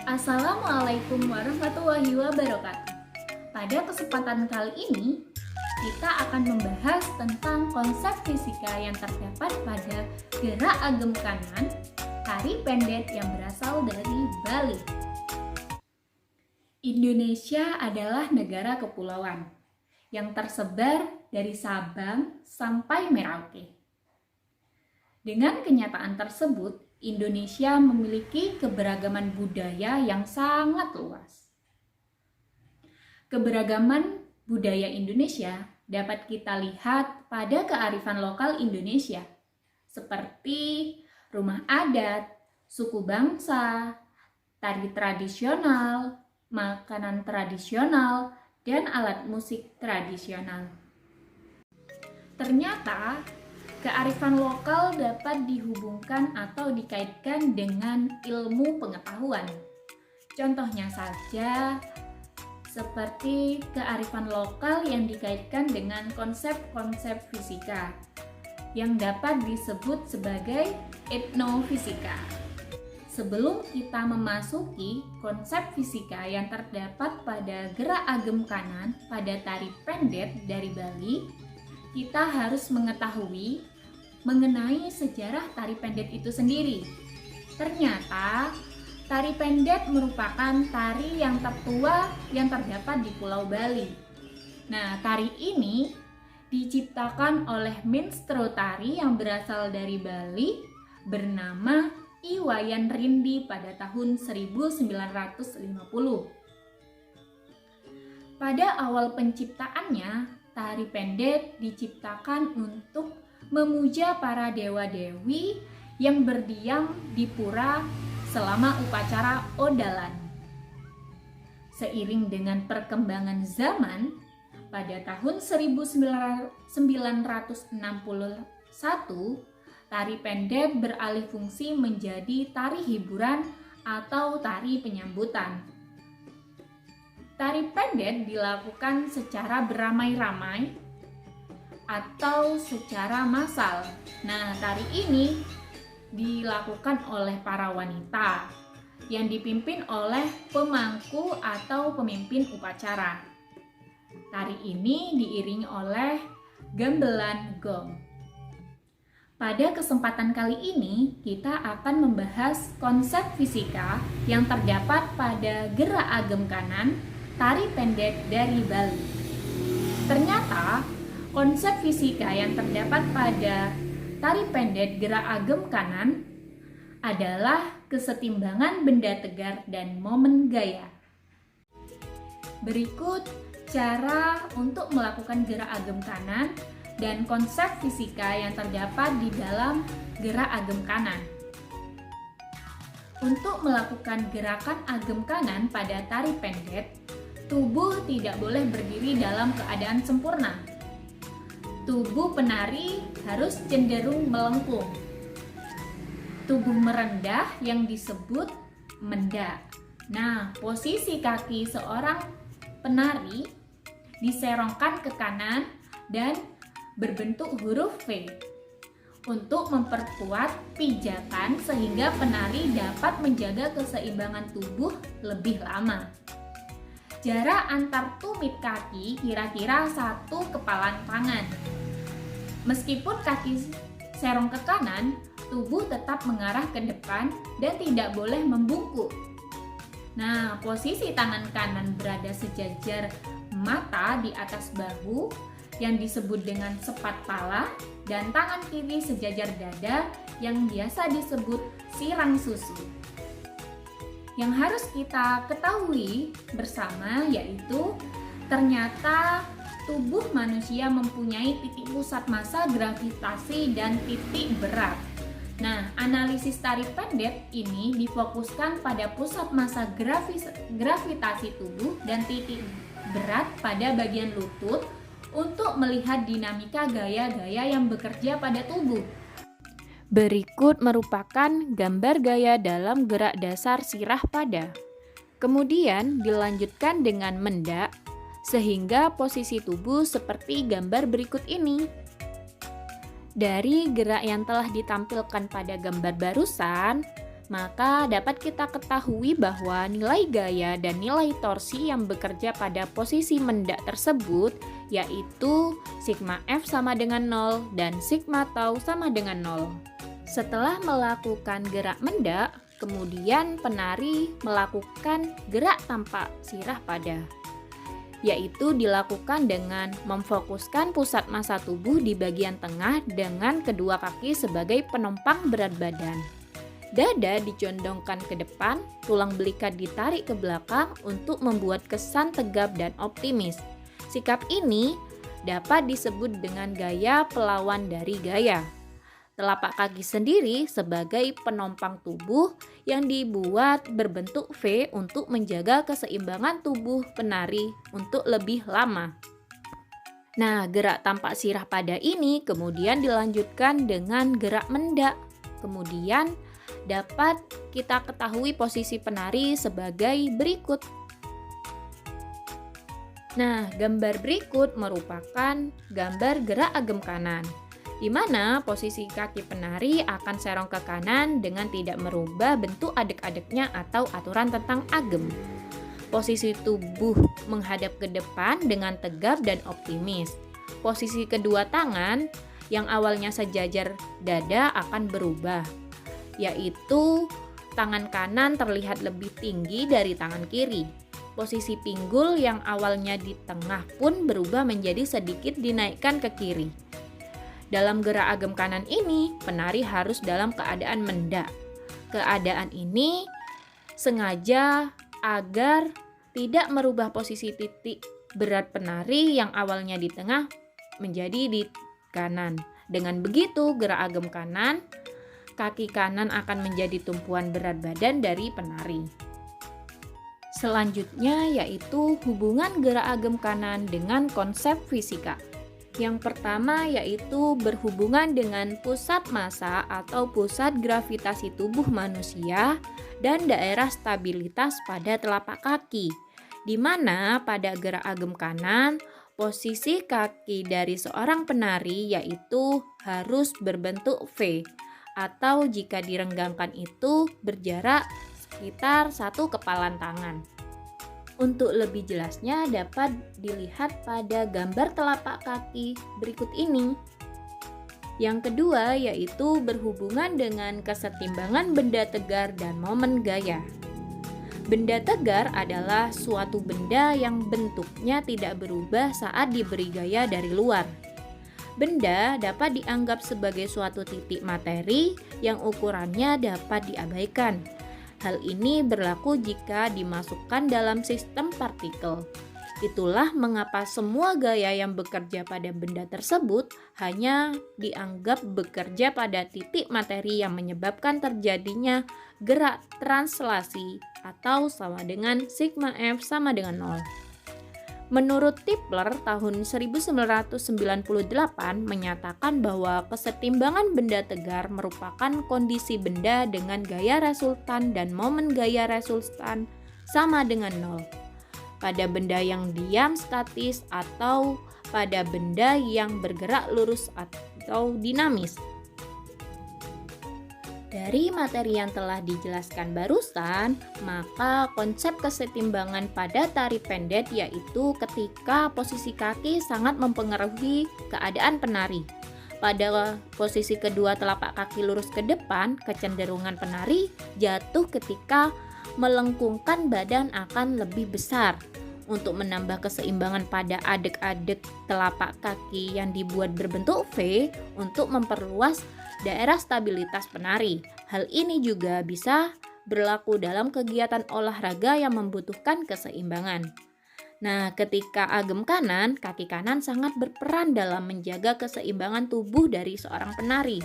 Assalamualaikum warahmatullahi wabarakatuh. Pada kesempatan kali ini, kita akan membahas tentang konsep fisika yang terdapat pada gerak agem kanan, tari pendet yang berasal dari Bali. Indonesia adalah negara kepulauan yang tersebar dari Sabang sampai Merauke. Dengan kenyataan tersebut, Indonesia memiliki keberagaman budaya yang sangat luas. Keberagaman budaya Indonesia dapat kita lihat pada kearifan lokal Indonesia, seperti rumah adat, suku bangsa, tari tradisional, makanan tradisional, dan alat musik tradisional. Ternyata, kearifan lokal dapat dihubungkan atau dikaitkan dengan ilmu pengetahuan. Contohnya saja, seperti kearifan lokal yang dikaitkan dengan konsep-konsep fisika, yang dapat disebut sebagai etnofisika. Sebelum kita memasuki konsep fisika yang terdapat pada gerak agem kanan pada tari pendet dari Bali, kita harus mengetahui mengenai sejarah tari pendet itu sendiri. Ternyata, tari pendet merupakan tari yang tertua yang terdapat di Pulau Bali. Nah, tari ini diciptakan oleh minstrel tari yang berasal dari Bali bernama I Wayan Rindi pada tahun 1950. Pada awal penciptaannya, tari pendet diciptakan untuk memuja para dewa-dewi yang berdiam di pura selama upacara odalan. Seiring dengan perkembangan zaman, pada tahun 1961, tari pendet beralih fungsi menjadi tari hiburan atau tari penyambutan. Tari pendet dilakukan secara beramai-ramai atau secara massal. Nah, tari ini dilakukan oleh para wanita yang dipimpin oleh pemangku atau pemimpin upacara. Tari ini diiringi oleh gamelan gong. Pada kesempatan kali ini, kita akan membahas konsep fisika yang terdapat pada gerak agem kanan, tari pendet dari Bali. Ternyata, konsep fisika yang terdapat pada tari pendet gerak agem kanan adalah kesetimbangan benda tegar dan momen gaya. Berikut cara untuk melakukan gerak agem kanan dan konsep fisika yang terdapat di dalam gerak agem kanan. Untuk melakukan gerakan agem kanan pada tari pendet, tubuh tidak boleh berdiri dalam keadaan sempurna. Tubuh penari harus cenderung melengkung. Tubuh merendah yang disebut mendak. Nah, posisi kaki seorang penari diserongkan ke kanan dan berbentuk huruf V untuk memperkuat pijakan sehingga penari dapat menjaga keseimbangan tubuh lebih lama. Jarak antar tumit kaki kira-kira 1 kepalan tangan. Meskipun kaki serong ke kanan, tubuh tetap mengarah ke depan dan tidak boleh membungkuk. Nah, posisi tangan kanan berada sejajar mata di atas bahu yang disebut dengan sepat pala, dan tangan kiri sejajar dada yang biasa disebut sirang susu. Yang harus kita ketahui bersama yaitu ternyata tubuh manusia mempunyai titik pusat massa gravitasi dan titik berat. Nah, analisis tari pendet ini difokuskan pada pusat massa gravitasi tubuh dan titik berat pada bagian lutut untuk melihat dinamika gaya-gaya yang bekerja pada tubuh. Berikut merupakan gambar gaya dalam gerak dasar sirah pada. Kemudian dilanjutkan dengan mendak, sehingga posisi tubuh seperti gambar berikut ini. Dari gerak yang telah ditampilkan pada gambar barusan, maka dapat kita ketahui bahwa nilai gaya dan nilai torsi yang bekerja pada posisi mendak tersebut yaitu sigma F sama dengan 0 dan sigma tau sama dengan 0. Setelah melakukan gerak mendak, kemudian penari melakukan gerak tanpa sirah pada, yaitu dilakukan dengan memfokuskan pusat massa tubuh di bagian tengah dengan kedua kaki sebagai penopang berat badan. Dada dicondongkan ke depan, tulang belikat ditarik ke belakang untuk membuat kesan tegap dan optimis. Sikap ini dapat disebut dengan gaya pelawan dari gaya. Telapak kaki sendiri sebagai penopang tubuh yang dibuat berbentuk V untuk menjaga keseimbangan tubuh penari untuk lebih lama. Nah, gerak tampak sirah pada ini kemudian dilanjutkan dengan gerak mendak. Kemudian dapat kita ketahui posisi penari sebagai berikut. Nah, gambar berikut merupakan gambar gerak agem kanan, di mana posisi kaki penari akan serong ke kanan dengan tidak merubah bentuk adek-adeknya atau aturan tentang agem. Posisi tubuh menghadap ke depan dengan tegap dan optimis. Posisi kedua tangan yang awalnya sejajar dada akan berubah, yaitu tangan kanan terlihat lebih tinggi dari tangan kiri. Posisi pinggul yang awalnya di tengah pun berubah menjadi sedikit dinaikkan ke kiri. Dalam gerak agem kanan ini, penari harus dalam keadaan mendak. Keadaan ini sengaja agar tidak merubah posisi titik berat penari yang awalnya di tengah menjadi di kanan. Dengan begitu, gerak agem kanan, kaki kanan akan menjadi tumpuan berat badan dari penari. Selanjutnya yaitu hubungan gerak agem kanan dengan konsep fisika. Yang pertama yaitu berhubungan dengan pusat massa atau pusat gravitasi tubuh manusia dan daerah stabilitas pada telapak kaki, di mana pada gerak agem kanan, posisi kaki dari seorang penari yaitu harus berbentuk V, atau jika direnggangkan itu berjarak sekitar 1 kepalan tangan. Untuk lebih jelasnya dapat dilihat pada gambar telapak kaki berikut ini. Yang kedua yaitu berhubungan dengan kesetimbangan benda tegar dan momen gaya. Benda tegar adalah suatu benda yang bentuknya tidak berubah saat diberi gaya dari luar. Benda dapat dianggap sebagai suatu titik materi yang ukurannya dapat diabaikan. Hal ini berlaku jika dimasukkan dalam sistem partikel. Itulah mengapa semua gaya yang bekerja pada benda tersebut hanya dianggap bekerja pada titik materi yang menyebabkan terjadinya gerak translasi atau sama dengan sigma F sama dengan 0. Menurut Tipler tahun 1998 menyatakan bahwa kesetimbangan benda tegar merupakan kondisi benda dengan gaya resultan dan momen gaya resultan sama dengan 0. Pada benda yang diam statis atau pada benda yang bergerak lurus atau dinamis. Dari materi yang telah dijelaskan barusan, maka konsep kesetimbangan pada tari pendek yaitu ketika posisi kaki sangat mempengaruhi keadaan penari. Pada posisi kedua telapak kaki lurus ke depan, kecenderungan penari jatuh ketika melengkungkan badan akan lebih besar. Untuk menambah keseimbangan pada adek-adek telapak kaki yang dibuat berbentuk V untuk memperluas daerah stabilitas penari. Hal ini juga bisa berlaku dalam kegiatan olahraga yang membutuhkan keseimbangan. Nah, ketika agem kanan, kaki kanan sangat berperan dalam menjaga keseimbangan tubuh dari seorang penari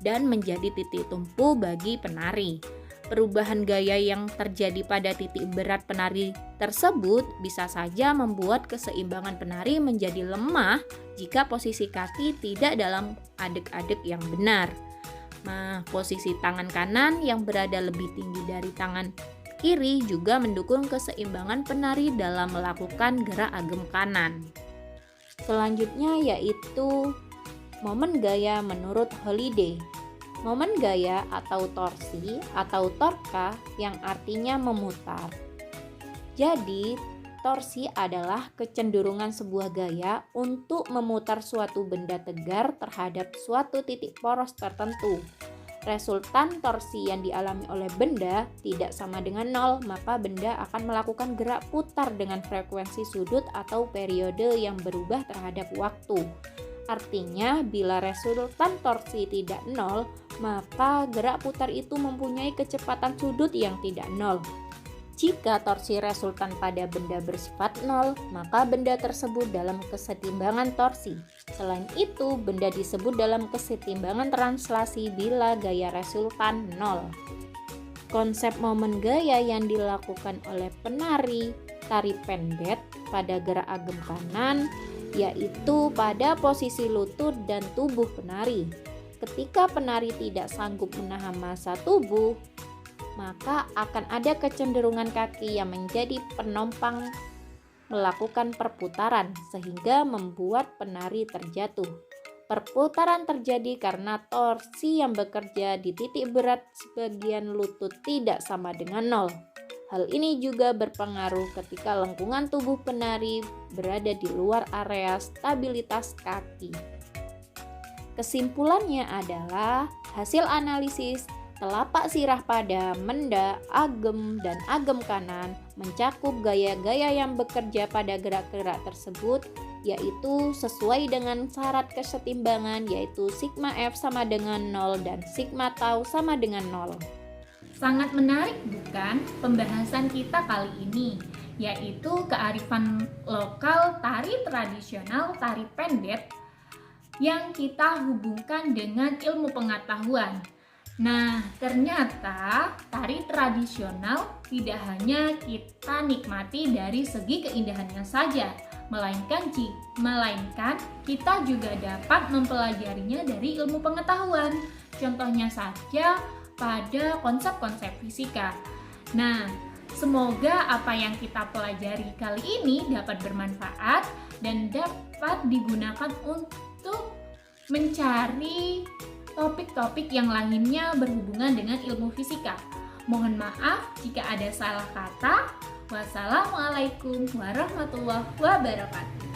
dan menjadi titik tumpu bagi penari. Perubahan gaya yang terjadi pada titik berat penari tersebut bisa saja membuat keseimbangan penari menjadi lemah jika posisi kaki tidak dalam adek-adek yang benar. Nah, posisi tangan kanan yang berada lebih tinggi dari tangan kiri juga mendukung keseimbangan penari dalam melakukan gerak agem kanan. Selanjutnya yaitu momen gaya menurut Holiday. Momen gaya atau torsi atau torka yang artinya memutar. Jadi, torsi adalah kecenderungan sebuah gaya untuk memutar suatu benda tegar terhadap suatu titik poros tertentu. Resultan torsi yang dialami oleh benda tidak sama dengan nol, maka benda akan melakukan gerak putar dengan frekuensi sudut atau periode yang berubah terhadap waktu. Artinya, bila resultan torsi tidak nol, maka gerak putar itu mempunyai kecepatan sudut yang tidak nol. Jika torsi resultan pada benda bersifat nol, maka benda tersebut dalam kesetimbangan torsi. Selain itu, benda disebut dalam kesetimbangan translasi bila gaya resultan nol. Konsep momen gaya yang dilakukan oleh penari tari pendet pada gerak agem kanan yaitu pada posisi lutut dan tubuh penari. Ketika penari tidak sanggup menahan massa tubuh, maka akan ada kecenderungan kaki yang menjadi penopang melakukan perputaran sehingga membuat penari terjatuh. Perputaran terjadi karena torsi yang bekerja di titik berat sebagian lutut tidak sama dengan nol. Hal ini juga berpengaruh ketika lengkungan tubuh penari berada di luar area stabilitas kaki. Kesimpulannya adalah hasil analisis telapak sirah pada menda, agem, dan agem kanan mencakup gaya-gaya yang bekerja pada gerak-gerak tersebut, yaitu sesuai dengan syarat kesetimbangan yaitu sigma F sama dengan 0 dan sigma tau sama dengan 0. Sangat menarik bukan pembahasan kita kali ini, yaitu kearifan lokal tari tradisional tari pendet yang kita hubungkan dengan ilmu pengetahuan. Nah, ternyata tari tradisional tidak hanya kita nikmati dari segi keindahannya saja, melainkan kita juga dapat mempelajarinya dari ilmu pengetahuan. Contohnya saja pada konsep-konsep fisika. Nah, semoga apa yang kita pelajari kali ini dapat bermanfaat dan dapat digunakan untuk mencari topik-topik yang lainnya berhubungan dengan ilmu fisika. Mohon maaf jika ada salah kata. Wassalamualaikum warahmatullahi wabarakatuh.